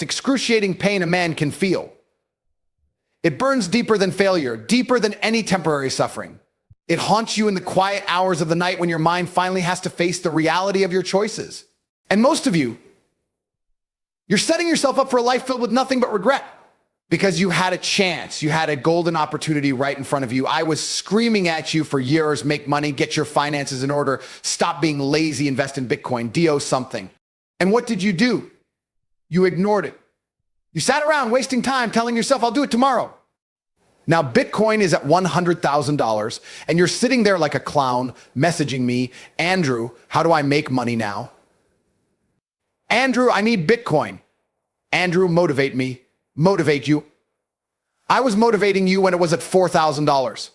excruciating pain a man can feel. It burns deeper than failure, deeper than any temporary suffering. It haunts you in the quiet hours of the night when your mind finally has to face the reality of your choices. And most of you, you're setting yourself up for a life filled with nothing but regret because you had a chance. You had a golden opportunity right in front of you. I was screaming at you for years, make money, get your finances in order, stop being lazy, invest in Bitcoin, DO something. And what did you do? You ignored it. You sat around wasting time telling yourself, I'll do it tomorrow. Now, Bitcoin is at $100,000, and you're sitting there like a clown messaging me, Andrew, how do I make money now? Andrew, I need Bitcoin. Andrew, motivate me. Motivate you. I was motivating you when it was at $4,000.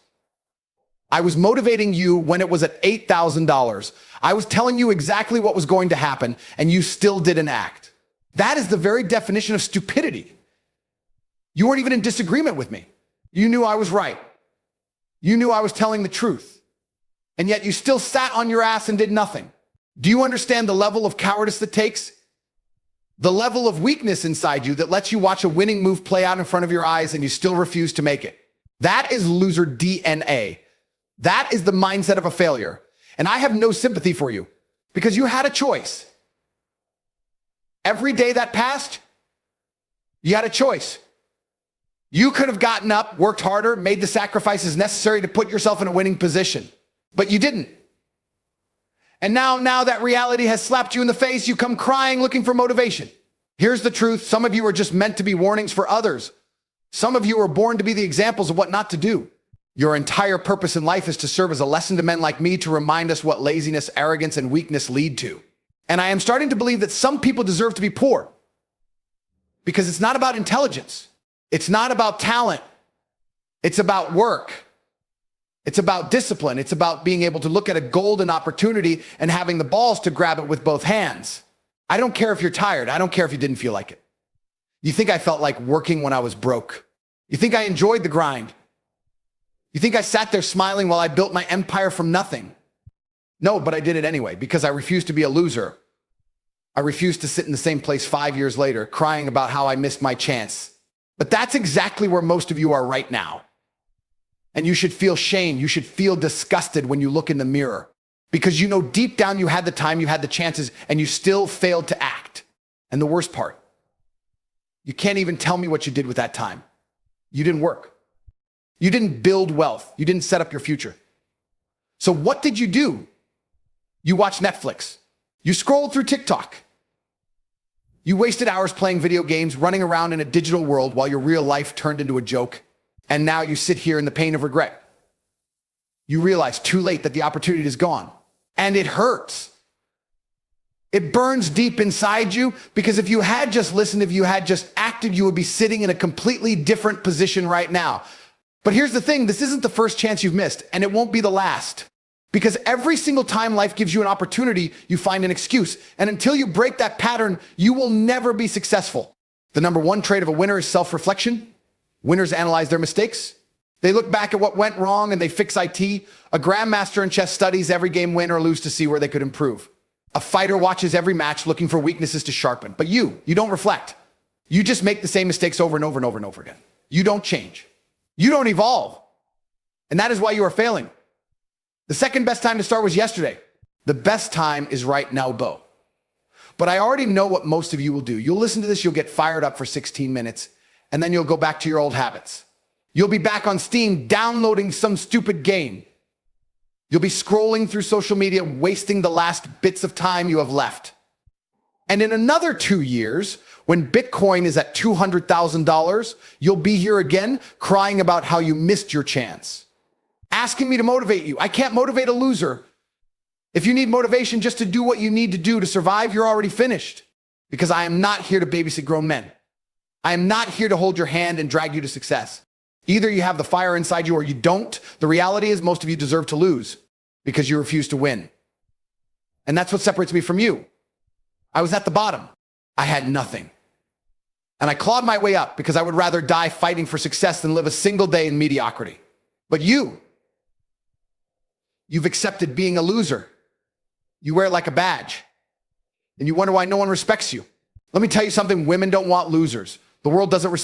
I was motivating you when it was at $8,000. I was telling you exactly what was going to happen, and you still didn't act. That is the very definition of stupidity. You weren't even in disagreement with me. You knew I was right. You knew I was telling the truth. And yet you still sat on your ass and did nothing. Do you understand the level of cowardice that takes? The level of weakness inside you that lets you watch a winning move play out in front of your eyes and you still refuse to make it. That is loser DNA. That is the mindset of a failure. And I have no sympathy for you because you had a choice. Every day that passed, you had a choice. You could have gotten up, worked harder, made the sacrifices necessary to put yourself in a winning position, but you didn't. And now that reality has slapped you in the face, you come crying looking for motivation. Here's the truth. Some of you are just meant to be warnings for others. Some of you are born to be the examples of what not to do. Your entire purpose in life is to serve as a lesson to men like me to remind us what laziness, arrogance, and weakness lead to. And I am starting to believe that some people deserve to be poor because it's not about intelligence. It's not about talent. It's about work. It's about discipline. It's about being able to look at a golden opportunity and having the balls to grab it with both hands. I don't care if you're tired. I don't care if you didn't feel like it. You think I felt like working when I was broke? You think I enjoyed the grind? You think I sat there smiling while I built my empire from nothing? No, but I did it anyway because I refused to be a loser. I refused to sit in the same place 5 years later crying about how I missed my chance. But that's exactly where most of you are right now. And you should feel shame. You should feel disgusted when you look in the mirror because you know deep down you had the time, you had the chances, and you still failed to act. And the worst part, you can't even tell me what you did with that time. You didn't work. You didn't build wealth. You didn't set up your future. So what did you do? You watched Netflix. You scrolled through TikTok. You wasted hours playing video games, running around in a digital world while your real life turned into a joke. And now you sit here in the pain of regret. You realize too late that the opportunity is gone. And it hurts. It burns deep inside you because if you had just listened, if you had just acted, you would be sitting in a completely different position right now. But here's the thing, this isn't the first chance you've missed, and it won't be the last. Because every single time life gives you an opportunity, you find an excuse. And until you break that pattern, you will never be successful. The number one trait of a winner is self-reflection. Winners analyze their mistakes. They look back at what went wrong and they fix IT. A grandmaster in chess studies every game win or lose to see where they could improve. A fighter watches every match looking for weaknesses to sharpen. But you don't reflect. You just make the same mistakes over and over and over and over again. You don't change. You don't evolve. And that is why you are failing. The second best time to start was yesterday. The best time is right now, Bo. But I already know what most of you will do. You'll listen to this, you'll get fired up for 16 minutes, and then you'll go back to your old habits. You'll be back on Steam downloading some stupid game. You'll be scrolling through social media, wasting the last bits of time you have left. And in another 2 years, when Bitcoin is at $200,000, you'll be here again crying about how you missed your chance. Asking me to motivate you. I can't motivate a loser. If you need motivation just to do what you need to do to survive, you're already finished. Because I am not here to babysit grown men. I am not here to hold your hand and drag you to success. Either you have the fire inside you or you don't. The reality is most of you deserve to lose because you refuse to win. And that's what separates me from you. I was at the bottom. I had nothing. And I clawed my way up because I would rather die fighting for success than live a single day in mediocrity. But you've accepted being a loser. You wear it like a badge. And you wonder why no one respects you. Let me tell you something, women don't want losers. The world doesn't respect